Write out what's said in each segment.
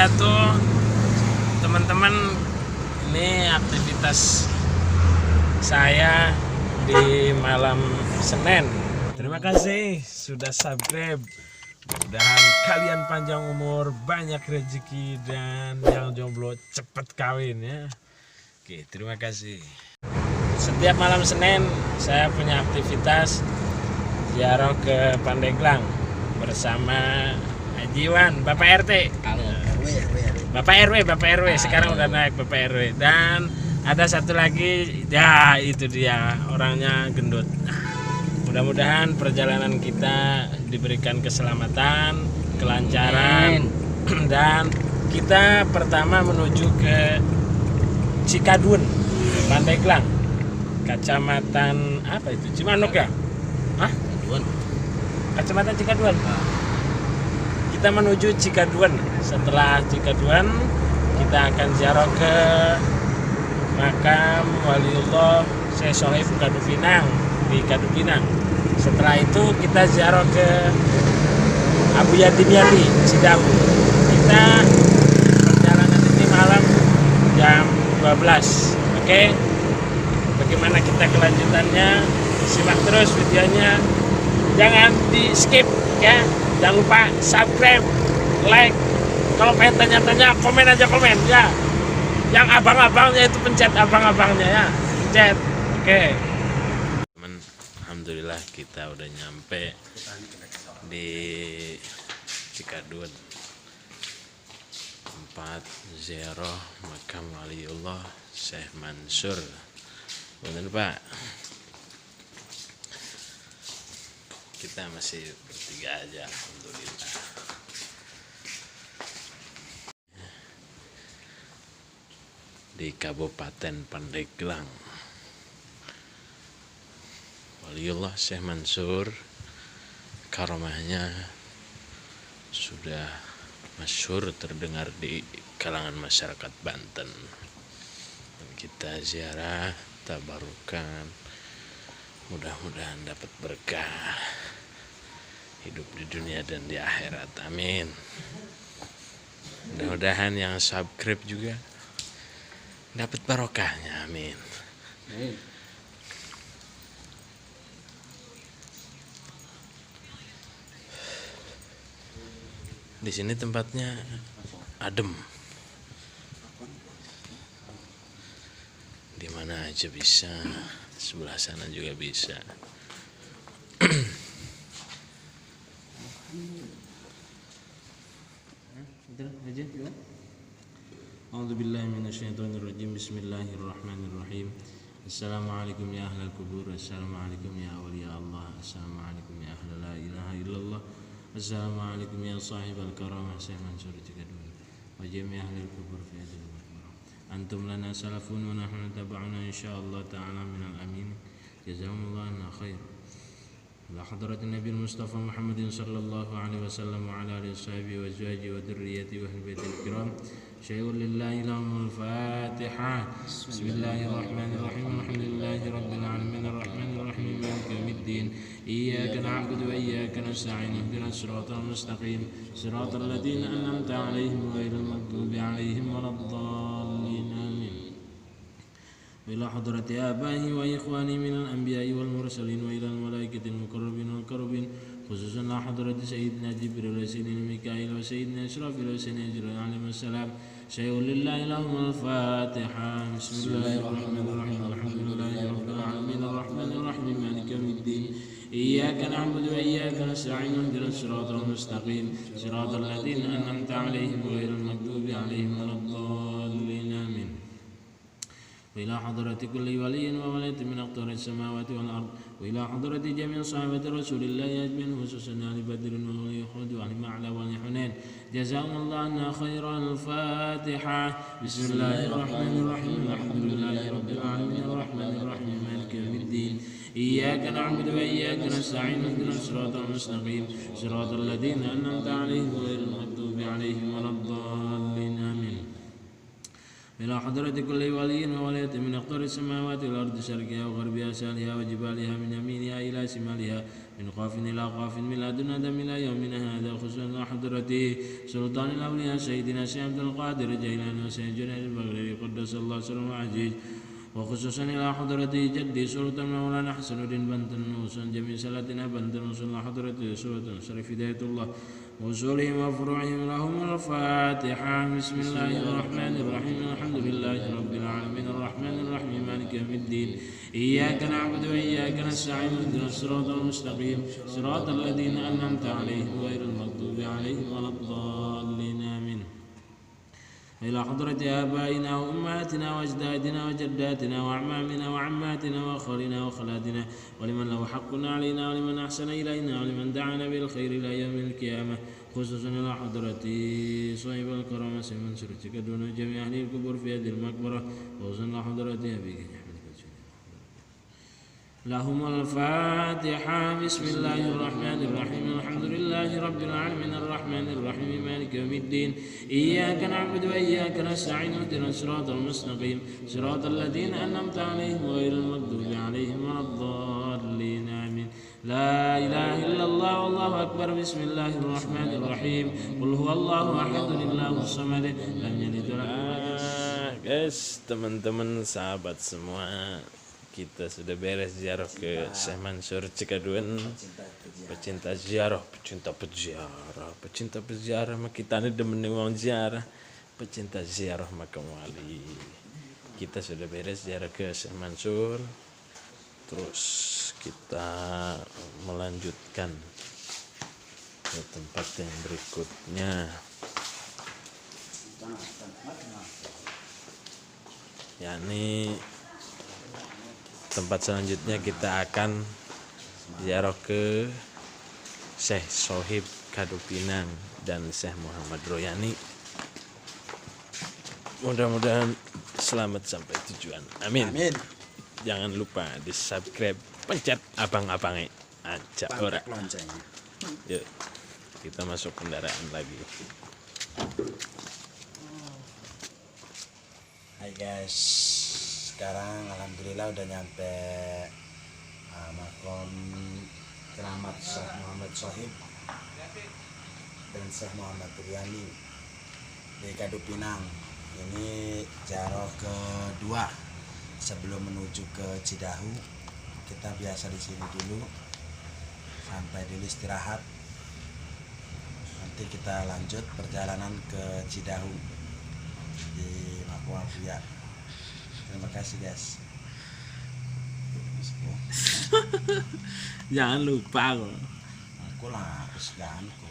wabarakatuh. Teman-teman, ini aktivitas saya di malam Senin. Terima kasih sudah subscribe. Mudah-mudahan kalian panjang umur, banyak rezeki, dan yang jomblo cepet kawin ya. Oke, terima kasih. Setiap malam Senin saya punya aktivitas ziarah ke Pandeglang bersama Haji Iwan, Bapak RT. Bapak RW sekarang udah naik Bapak RW. Dan ada satu lagi, ya itu dia, orangnya gendut. Mudah-mudahan perjalanan kita diberikan keselamatan, kelancaran, dan kita pertama menuju ke Cikadun, Pandeglang, Kecamatan apa itu? Cimanuk ya? Hah? Kecamatan Cikadun. Kita menuju Cikadun. Setelah Cikadun, kita akan ziarah ke makam Waliullah Syekh Sohib Kadupinang di Kadupinang. Setelah itu kita ziarah ke Abu Yatim Yati Cidahu. Kita perjalanan ini malam jam 12. Oke. Bagaimana kita kelanjutannya? Simak terus videonya. Jangan di skip ya. Jangan lupa subscribe, like. Kalau pengen tanya-tanya, komen aja komen ya. Yang abang-abangnya itu pencet abang-abangnya ya. Pencet. Oke. Alhamdulillah kita udah nyampe di Cikadun, tempat ziarah makam Waliullah Syekh Mansur. Benar Pak? Kita masih bertiga aja, alhamdulillah. Di Kabupaten Pandeglang, Waliullah Syekh Mansur, karomahnya sudah masyhur terdengar di kalangan masyarakat Banten. Dan kita ziarah, tabarukan, mudah-mudahan dapat berkah hidup di dunia dan di akhirat, amin. Mudah-mudahan yang subscribe juga dapat barokahnya, amin. Di sini tempatnya adem, di mana aja bisa, sebelah sana juga bisa. A'udzubillahi minasyaitonirrajim. Bismillahirrahmanirrahim. Assalamualaikum ya ahlal kubur. Assalamualaikum ya awliya Allah. Assalamualaikum ya ahlal la ilaha illallah. Assalamualaikum ya sahibal karamah Syekh Mansur Cikadun wa jami' ahlil kubur fi hadhil maqbara. Antum lana salafun wa nahnu tabi'una insyaallah ta'ala minal amin. Jazakumullahu anna khair. Ila hadratin Nabi Mustafa Muhammadin sallallahu alaihi wasallam wa ala alihi washabihi wa azwajihi wa dzurriyyati wa ahli baitil kiram. Syai'un lillahi lahumul Fatihah. Bismillahirrahmanirrahim. Alhamdulillahi rabbil alamin arrahmanir rahim maliki yaumiddin. Iyyaka na'budu wa iyyaka nasta'in. Ihdinas siratal mustaqim. Siratal ladzina an'amta 'alaihim ghairil maghdubi 'alaihim waladdallin. Amin. وإلى حضرة آبائه وإخوانه من الأنبياء والمرسلين وإلى الملائكة المقربين والكربين خصوصا إلى حضرة سيدنا جبريل وسيدنا ميكائيل وسيدنا إسرافيل وسيدنا جبريل عليهم السلام. شيء لله لهم الفاتحة. بسم الله الرحمن الرحيم. الحمد لله رب العالمين الرحمن الرحيم مالك يوم الدين. إياك نعبد وإياك نستعين. اهدنا الصراط المستقيم صراط الذين أنعمت عليهم غير المغضوب عليهم ولا الضالين. آمين. وإلى حضرة كل ولي وولية من أقطار السماوات والأرض وإلى حضرة جميع صحابة رسول الله أجمعين خصوصا آل بدر وأولي أحد وآل معلى وآل حنين. جزاهم الله عنا خير. الفاتحة. بسم الله الرحمن الرحيم. الحمد لله رب العالمين الرحمن الرحيم مالك يوم الدين. إياك نعبد وإياك نستعين. اهدنا الصراط المستقيم صراط الذين أنعمت عليهم غير المغضوب عليهم ولا الضالين. آمين. إلى حضرة كل ولي وولاية من أقطار السماوات والأرض شرقها وغربها سالها وجبالها من يمينها إلى شمالها من قاف إلى قاف من لدن آدم إلى يومنا هذا خصوصا إلى حضرته سلطان الأولياء سيدنا شيخ عبد القادر الجيلاني وسيد جنيد البغدادي قدس الله سره العزيز وخصوصا إلى حضرته جدي سلطان مولانا حسن الدين بنتن وسن جميع سلاتنا بنتن وصل حضرته سلطان شريف هداية الله وصولهم وفروعهم لهم الفاتحة. بسم الله الرحمن الرحيم الحمد لله رب العالمين الرحمن الرحيم مالك يوم الدين إياك نعبد وإياك نستعين اهدنا الصراط المستقيم صراط الذين أنعمت عليهم غير المغضوب عليهم ولا الضالين آمين. إلى حضرة آبائنا وأمهاتنا وأجدادنا وجداتنا وأعمامنا وعماتنا وأخوالنا وخالاتنا ولمن له حق علينا ولمن أحسن إلينا ولمن دعانا بالخير إلى يوم القيامة خصوصا إلى حضرة صاحب الكرامة سيمن سرتك دون جميع أهل القبور في هذه المقبرة خصوصا إلى حضرة أبيك لهم الفاتحة. بسم الله الرحمن الرحيم الحمد لله رب العالمين الرحمن الرحيم مالك يوم الدين إياك نعبد وإياك نستعين اهدنا الصراط المستقيم صراط الذين أنعمت عليهم غير المغضوب عليهم ولا الضالين آمين. لا إله إلا الله والله أكبر. بسم الله الرحمن الرحيم قل هو الله أحد الله الصمد لم يلد ولم يولد. Guys, teman-teman sahabat semua, kita sudah beres ziarah ke Syekh Mansur Cikaduen. Pecinta ziarah, pecinta peziarah mah kita ini demen wong ziarah. Pecinta ziarah makam wali. Kita sudah beres ziarah ke Syekh Mansur. Terus kita melanjutkan ke tempat yang berikutnya. Yakni tempat selanjutnya kita akan ziarah ke Syekh Sohib Kadupinang dan Syekh Muhammad Royani. Mudah-mudahan selamat sampai tujuan. Amin. Amin. Jangan lupa di subscribe, pencet abang-abangnya aja ora. Loncengnya. Yuk, kita masuk kendaraan lagi. Hai guys, sekarang alhamdulillah udah nyampe makom keramat Syekh Muhammad Sohib dan Syekh Muhammad Royani di Kadupinang. Ini ziarah kedua sebelum menuju ke Cidahu. Kita biasa di sini dulu sampai dulu istirahat. Nanti kita lanjut perjalanan ke Cidahu di Makom Alfia. Terima kasih guys. Jangan lupa kok. Aku lah harus ganku.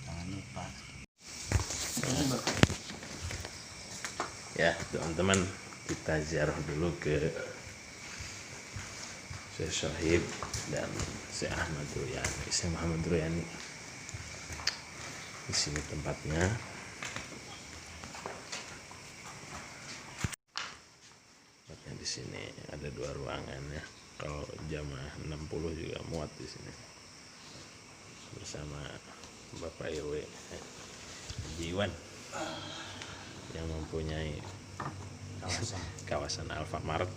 Jangan lupa. Ya teman-teman, kita ziarah dulu ke Syekh Sohib dan Syekh Ahmad Royani, Syekh Muhammad Royani. Di sini tempatnya. Di sini ada 2 ruangan ya. Kalau jamaah 60 juga muat di sini. Bersama Bapak RW Jiwan yang mempunyai kawasan Alfamart.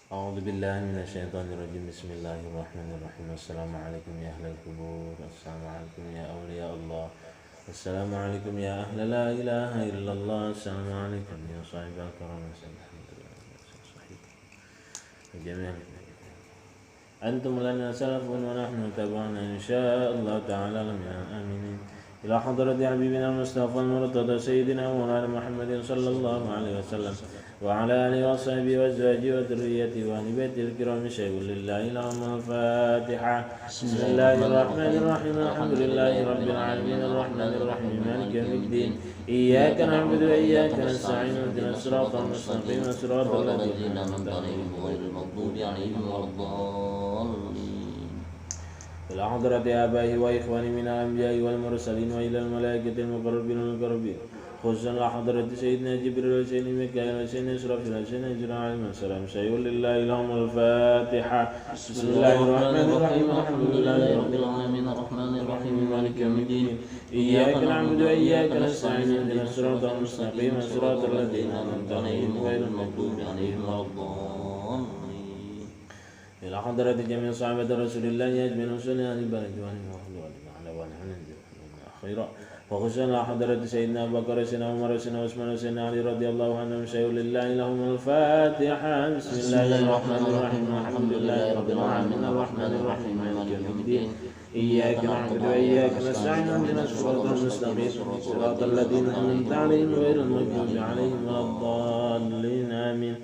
A'udzu billahi minasyaitonir rajim. Bismillahirrahmanirrahim. Assalamualaikum ya ahlal qubur. Assalamualaikum ya awliya Allah. Assalamualaikum ya ahla la ilaha illallah. Assalamualaikum ya sahibal karam. Antum lana salafun wa nahnu tabana insyaallah ta'ala min aminin. Ila hadrati habibina al-Mustafa al-Murtada Sayyidina Maulana Muhammadin sallallahu alaihi wasallam wa ala alihi wa sahbihi wa azwajihi wa dhurriyyatihi wa ahli baitil kiram syai'un lillahi lahumul Fatiha. Bismillahirrahmanirrahim. Alhamdulillahi rabbil alamin arrahmanir rahim maliki yaumiddin. Iyyaka na'budu wa iyyaka nasta'in ihdinas siratal mustaqim siratal ladzina an'amta 'alaihim ghairil maghdubi 'alaihim waladdallin. إلى حضرة آبائه وإخوانه من الأنبياء والمرسلين وإلى الملائكة المقربين خصوصا لحضرة سيدنا جبريل وسيدنا ميكائيل وسيدنا إسرافيل وسيدنا جبريل عليه السلام شيء لله لهم الفاتحة. بسم الله الرحمن الرحيم الحمد لله رب العالمين الرحمن الرحيم مالك يوم الدين إياك نعبد وإياك نستعين اهدنا الصراط المستقيم صراط الذين أنعمت عليهم غير المغضوب عليهم ولا الضالين. إلى حضرة جميع صحابة رسول الله أجمعين وسلم على البلد خيرا. وخصوصا حضرة سيدنا أبو بكر وسيدنا عمر وسيدنا عثمان وسيدنا علي رضي الله عنهم شيء لله لهم الفاتحة. بسم الله الرحمن الرحيم الحمد لله رب العالمين الرحمن الرحيم مالك يوم الدين إياك نعبد وإياك نستعين اهدنا الصراط المستقيم صراط الذين أنعمت عليهم غير المغضوب عليهم ولا الضالين آمين.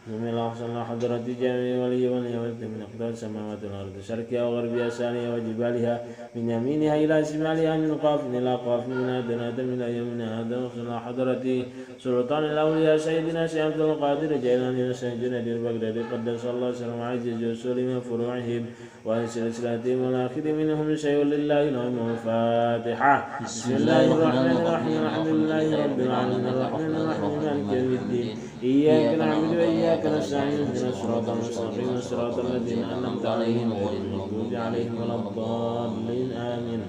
بسم الله أحسن حضرة جميع ولي من أقدار السماوات والأرض شرقها وغربها سانها وجبالها من يمينها إلى شمالها من قاف إلى قاف من آدم إلى يمين آدم. أحسن حضرة سلطان الأولياء سيدنا شيخ عبد القادر جيلاني وسيدنا البغدادي قدس الله سلام عزيز وسول من فروعهم وعن سلسلتهم والآخر منهم شيء لله لهم الفاتحة. بسم الله الرحمن الرحيم الحمد لله رب العالمين الرحمن الرحيم مالك يوم الدين إياك نعبد وإياك نستعين اهدنا الصراط المستقيم صراط الذين أنعمت عليهم غير المغضوب عليهم ولا الضالين آمين.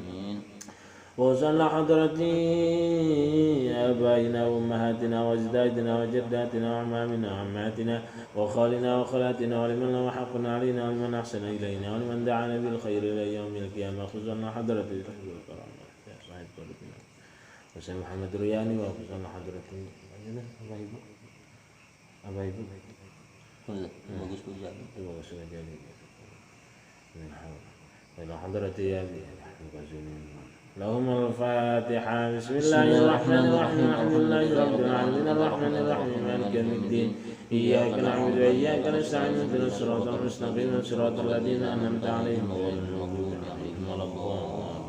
وصلى حضرة آبائنا وأمهاتنا وأجدادنا وجداتنا وأعمامنا وعماتنا وخالنا وخالاتنا ولمن له حق علينا ولمن أحسن إلينا ولمن دعانا بالخير إلى يوم القيامة. خصوصا حضرة وسيد محمد رياني وخصوصا حضرة apa ibu? Bagus jadi. Ila hadrati ya lahum al-Fatihah. Bismillahirrahmanirrahim alhamdulillahi rabbil alamin arrahmanir rahim maliki yawmiddin iyyaka na'budu wa iyyaka nasta'in ihdinas siratal mustaqim siratal ladzina an'amta 'alaihim ghairil maghdubi 'alaihim waladdallin.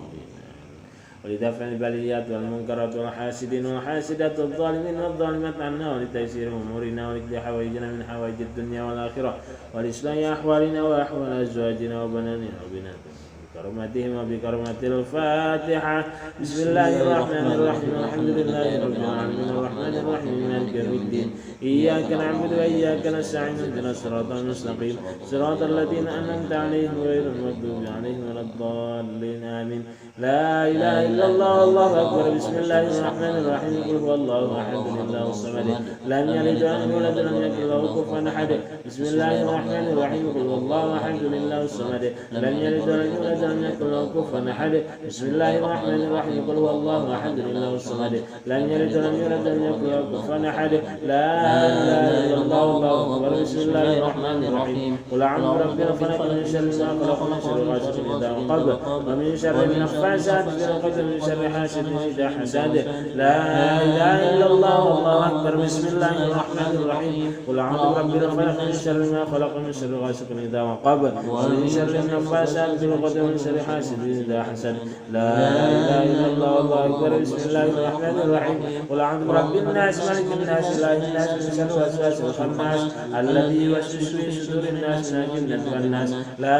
ولدفع البليات والمنكرات والحاسدين والحاسدات والظالمين والظالمات عنا ولتيسير أمورنا ولقضاء حوائجنا من حوائج الدنيا والآخرة والإصلاح أحوالنا وأحوال أزواجنا وبناتنا وبناتنا بكرمتهم وبكرمة الفاتحة. بسم الله الرحمن الرحيم الحمد لله رب العالمين الرحمن الرحيم مالك يوم الدين إياك نعبد وإياك نستعين اهدنا الصراط المستقيم صراط الذين أنعمت عليهم غير المغضوب عليهم ولا الضالين آمين. لا إله إلا الله والله أكبر. بسم الله الرحمن الرحيم قل هو الله أحد الله الصمد لم يلد ولم يولد ولم يكن له كفوا أحد. بسم الله الرحمن الرحيم قل هو الله أحد الله الصمد لم يلد ولم يولد ولم يكن له كفوا أحد. بسم الله الرحمن الرحيم قل هو الله أحد الله الصمد لم يلد ولم يولد ولم يكن له كفوا أحد. لا إله إلا الله والله أكبر. بسم الله الرحمن الرحيم قل أعوذ برب الفلق من شر ما خلق من شر غاسق إذا وقب ومن شر النفاثات في العقد من شر حاسد إذا حسد. لا إله إلا الله والله أكبر. بسم الله الرحمن الرحيم قل أعوذ برب الفلق من شر ما خلق من شر غاسق إذا وقب ومن شر النفاثات في العقد من شر حاسد إذا حسد. لا إله إلا الله والله أكبر. بسم الله الرحمن الرحيم قل أعوذ برب الناس ملك الناس إله الناس من شر الوسواس الخناس الذي يوسوس في صدور الناس من الجنة والناس. لا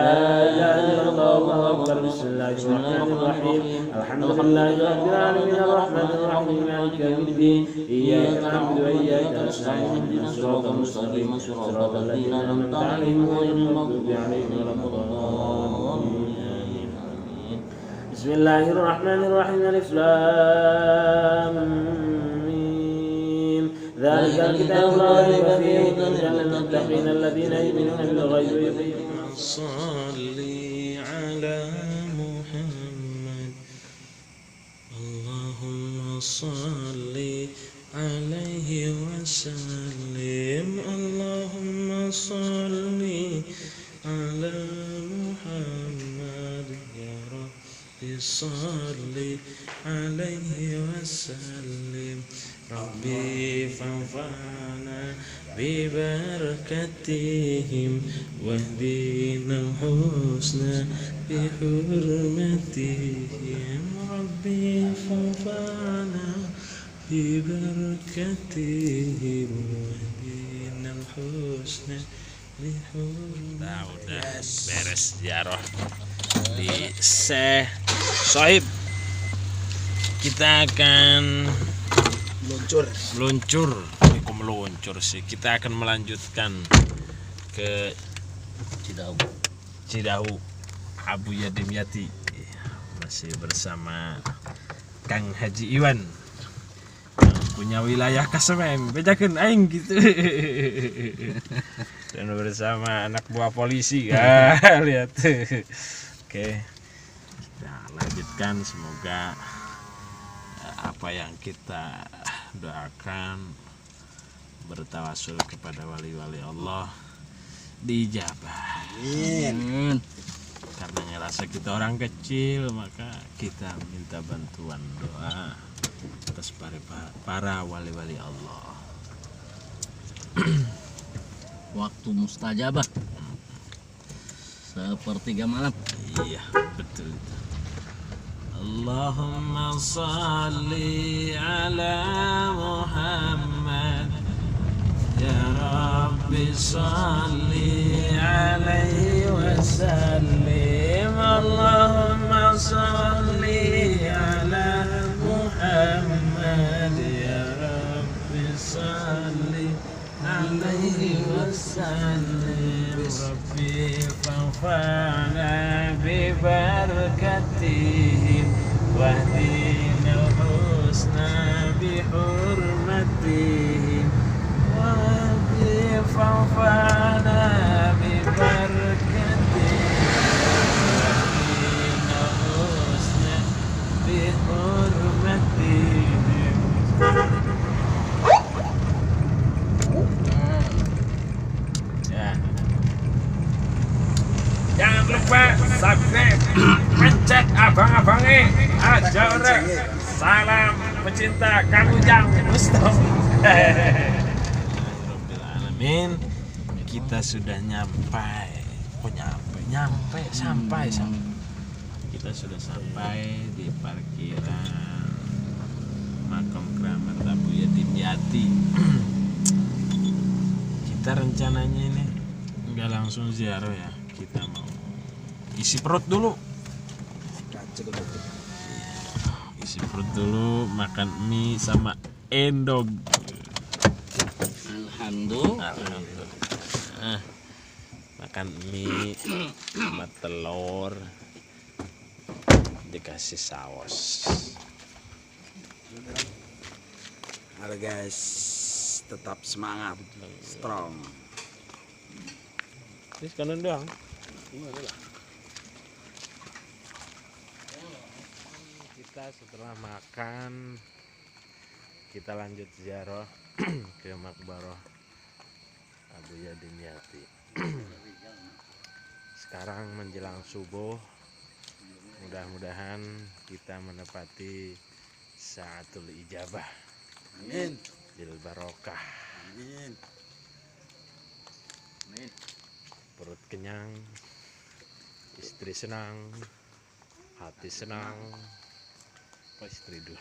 إله إلا الله والله أكبر. بسم الله الرحمن الرحيم الحمد لله رب العالمين الرحمن الرحيم مالك يوم الدين إياك نعبد وإياك نستعين اهدنا الصراط المستقيم صراط الذين أنعمت عليهم غير المغضوب عليهم ولا الضالين. بسم الله الرحمن الرحيم ألف لام ميم ذلك الكتاب لا ريب فيه هدى للمتقين الذين يؤمنون بالغيب ويقيمون الصلاة. على محمد اللهم صل عليه وسلم. اللهم صل على محمد يا رب صل عليه وسلم. ربي فانفعنا ببركتهم واهدنا الحسنى بحرمتهم. ربي فانفعنا ببركتهم واهدنا الحسنى بحرمتهم. Udah beres ziarah di Syekh Sohib. Kita akan meluncur. Ini kok meluncur sih. Kita akan melanjutkan ke Cidahu Abu Yadim Yati. Masih bersama Kang Haji Iwan yang punya wilayah Kasemen. Bejakeun aing gitu. Dan bersama anak buah polisi. Lihat. Oke. Kita lanjutkan, semoga apa yang kita doakan bertawasul kepada wali-wali Allah dijabah. Amin. Karena ngerasa kita orang kecil, maka kita minta bantuan doa atas para wali-wali Allah. Waktu mustajabah sepertiga malam. Iya, betul. Allahumma salli ala Muhammad, ya Rabbi salli alaihi wasallim. Allahumma salli ala Muhammad, ya Rabbi salli alaihi wasallim. Rabbi fanfa'na bi barakatihim wahdina al-husna bi hurmatihim. Rabbi fanfa'na bi barakatihim wahdina al-husna bi hurmatihim. Jangan lupa subscribe, pencet abang-abangnya, aja orang. Salam pecinta Kang Ujang Mustafa. Alamin, kita sudah sampai. Kita sudah sampai di parkiran makam keramat Abu Yatim Yati. Kita rencananya ini nggak langsung ziarah ya. Kita mau isi perut dulu. Isi perut dulu, makan mie sama endog. Alhamdulillah. Makan mie sama telur dikasih saus. Halo guys, tetap semangat, strong. Ini kanan doang. Kita setelah makan, kita lanjut ziarah ke makbarah Abu Yadim Yati. Sekarang menjelang subuh, mudah-mudahan kita menepati saatul ijabah. Amin. Bil barokah. Amin. Perut kenyang, istri senang, hati senang. Apa istri dulu?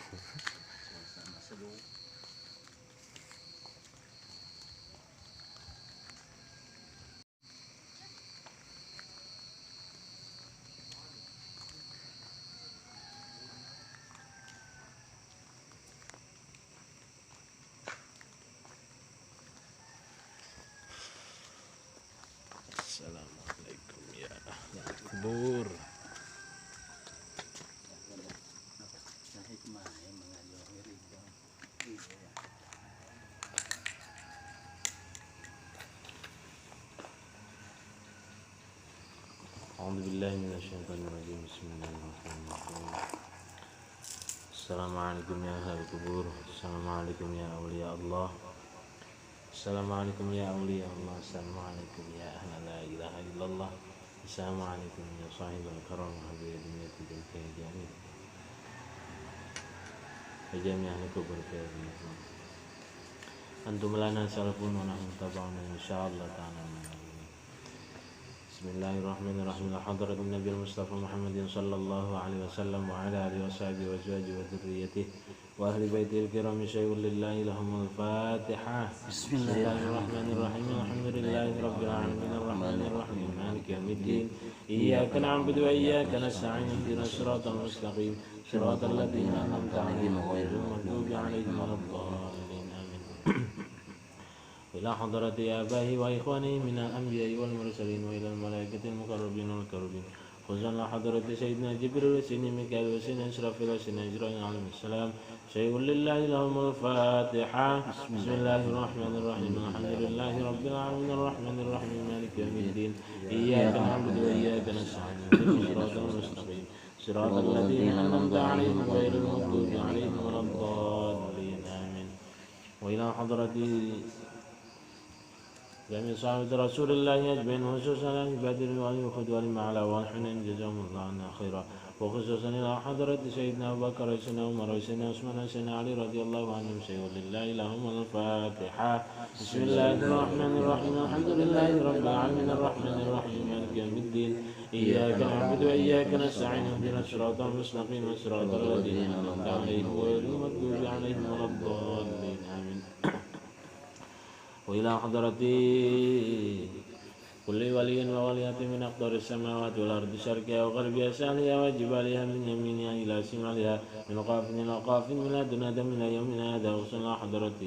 Assalamualaikum ya ahlal kubur. A'udzubillahi minasyaitonir rajim. Bismillahirrahmanirrahim. Assalamualaikum ya ahlal kubur. Assalamualaikum ya awliya Allah. Assalamualaikum ya awliya Allah. Assalamualaikum ya ahla la ilaha illallah. Assalamualaikum ya sahibal karam Abu Yadim Yati dan Kayajani. Ajami ahli kubur kayajani. Antum lana salafun wa nahnu taba'una insyaallah ta'ala. Bismillahirrahmanirrahim. Hadratin Nabi Mustafa Muhammadin sallallahu alaihi wasallam wa ala alihi washabihi wa azwajihi wa dhurriyyatihi wa ahli baitihi al-kiram syai'un lillahi lahumul Fatihah. Bismillahirrahmanirrahim. Alhamdulillahi rabbil alamin arrahmanir rahim maliki yaumiddin. Iyyaka na'budu wa iyyaka nasta'in ihdinas siratal mustaqim صراط الذين أنعمت عليهم غير المغضوب عليهم ولا الضالين آمين. إلى حضرة آبائه وإخوانه من الأنبياء والمرسلين وإلى الملائكة المقربين والكربين خصوصا إلى حضرة سيدنا جبريل وسيدنا ميكائيل وسيدنا إسرافيل وسيدنا إسرائيل عليهم السلام شيء لله لهم الفاتحة. بسم الله الرحمن الرحيم الحمد لله رب العالمين الرحمن الرحيم مالك يوم الدين إياك نعبد وإياك نستعين اهدنا الصراط المستقيم صراط الذين أنعمت عليهم غير المغضوب عليهم ولا الضالين آمين. وإلى حضرة جميع صحابة رسول الله أجمعين وخصوصا عباد الله وخدوان معلا والحنين جزاهم الله عنا خيرا وخصوصا إلى حضرة سيدنا أبو بكر وسيدنا عمر وسيدنا عثمان وسيدنا علي رضي الله عنهم شيء لله لهم الفاتحة. بسم الله الرحمن الرحيم الحمد لله رب العالمين الرحمن الرحيم مالك يوم الدين إياك نعبد وإياك نستعين اهدنا الصراط المستقيم صراط الذين أنعمت عليهم غير المغضوب عليهم ولا الضالين آمين. وإلى حضرة كل ولي وولية من أقطار السماوات والأرض شرقها وغربها سهلها وجبالها من يمينها إلى شمالها من قاف إلى قاف من أدنى من يومنا هذا وصلنا حضرة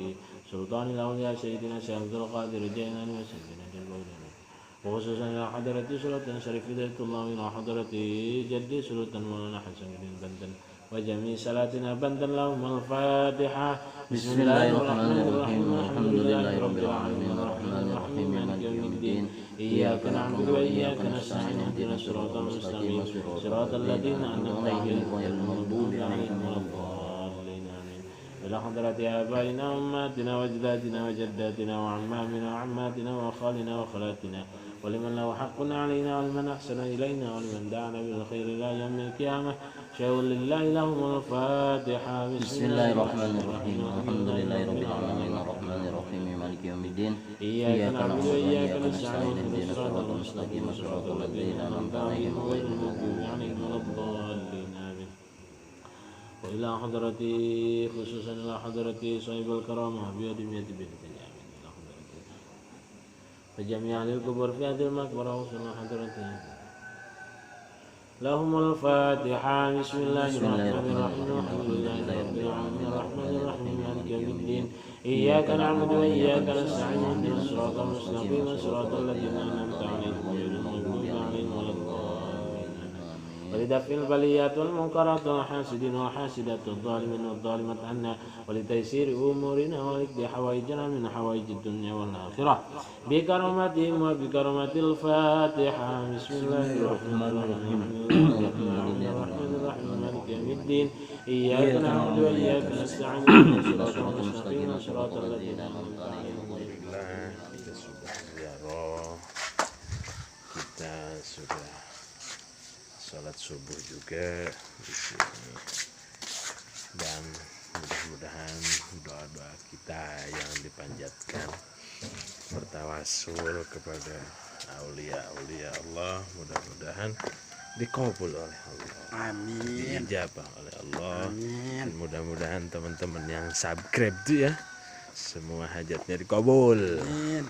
سلطان الأولياء سيدنا شيخ عبد القادر الجيلاني وسيدنا جلال وخصوصا إلى حضرة سلطان شريف هداية الله إلى حضرة جدي سلطان مولانا حسن بن بندن وجميع صلاتنا بندا لهم الفاتحة. بسم الله الرحمن الرحيم الحمد لله رب العالمين الرحمن الرحيم مالك يوم الدين إياك نعبد وإياك نستعين اهدنا الصراط المستقيم صراط الذين أنعمت عليهم غير المغضوب عليهم ولا الضالين آمين. إلى حضرة آبائنا وأمهاتنا وأجدادنا وجداتنا وعمامنا وعماتنا وخالنا وخالاتنا ولمن له حق علينا ولمن أحسن إلينا ولمن دعانا بالخير إلى يوم القيامة شيء لله لهم الفاتحة. بسم الله الرحمن الرحيم الحمد لله رب العالمين الرحمن الرحيم مالك يوم الدين إياك نعبد وإياك نستعين اهدنا الصراط المستقيم صراط الذين أنعمت عليهم غير المغضوب عليهم ولا الضالين آمين. وإلى حضرة خصوصا إلى حضرة صاحب الكرامة بأدمية بنت فجميع الكبر في هذه المقبرة وصلنا حضرته لهم الفاتحة. بسم الله الرحمن الرحيم الحمد لله رب العالمين الرحمن الرحيم مالك يوم الدين إياك نعبد وإياك نستعين اهدنا الصراط المستقيم صراط الذين أنعمت عليهم غير المغضوب عليهم ولا الضالين. ولدفع البليات والمنكرات والحاسدين والحاسدات والظالمين والظالمات عنا ولتيسير أمورنا ولقضاء حوائجنا من حوائج الدنيا والآخرة بكرامتهم وبكرامة الفاتحة. بسم الله الرحمن الرحيم الرحمن الرحيم مالك يوم الدين إياك نعبد وإياك نستعين اهدنا الصراط المستقيم صراط الذين أنعمت عليهم غير kita sudah sholat subuh juga di sini dan mudah-mudahan doa-doa kita yang dipanjatkan bertawasul kepada aulia-aulia Allah mudah-mudahan dikabul oleh Allah, Amin. diijabah oleh Allah. Amin. Dan mudah-mudahan teman-teman yang subscribe tuh ya semua hajatnya dikabul. Amin.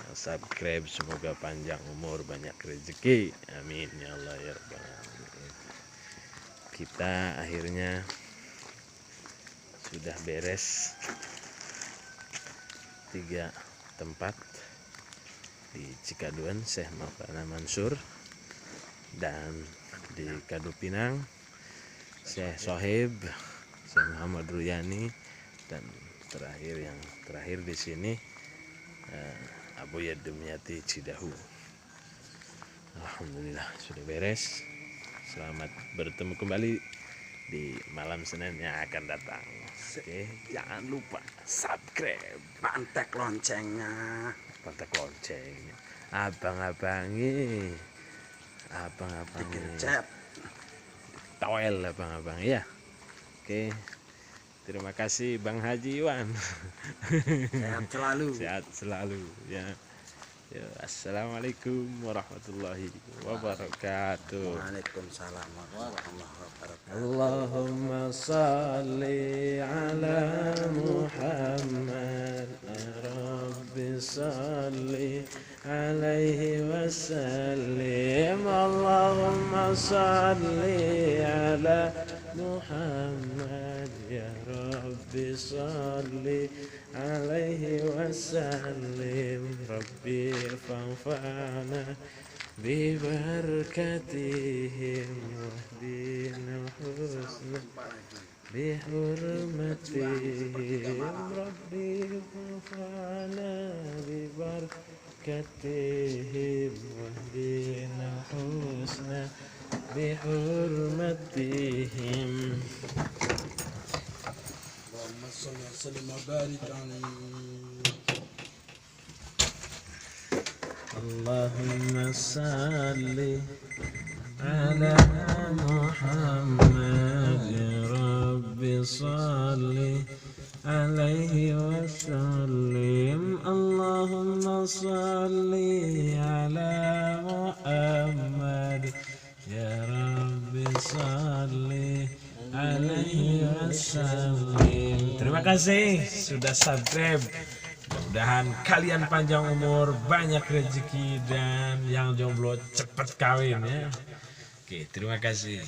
Yang subscribe semoga panjang umur banyak rezeki, amin ya Allah ya Rabbal alamin. Kita akhirnya sudah beres 3 tempat di Cikaduan Syekh Maulana Mansur dan di Kadupinang Syekh Sohib Syekh Muhammad Ruyani dan yang terakhir di sini Abu Yadumyati Cidahu. Alhamdulillah sudah beres. Selamat bertemu kembali di malam Senin yang akan datang. Oke, jangan lupa subscribe, Pantek loncengnya. abang-abangi Dikecep. towel abang-abang ya. Oke, terima kasih Bang Haji Iwan. Sehat selalu. Sehat selalu ya. Ya, assalamualaikum warahmatullahi wabarakatuh. Waalaikumsalam warahmatullahi wabarakatuh. Allahumma salli ala Muhammad Rabbi salli alaihi wasallim. Allahumma salli ala محمد يا ربي صل عليه وسلم ربي فانفعنا ببركتهم واهدنا الحسنى بحرمتهم ربي فانفعنا ببركتهم واهدنا الحسنى بحرمتهم. اللهم صل وسلم وبارك عليه. اللهم صل على محمد يا رب صل عليه وسلم. اللهم صل على محمد ya Rabbi salli alaihi wasallim. Terima kasih sudah subscribe. Mudah-mudahan kalian panjang umur, banyak rezeki, dan yang jomblo cepat kawin ya. Oke, terima kasih.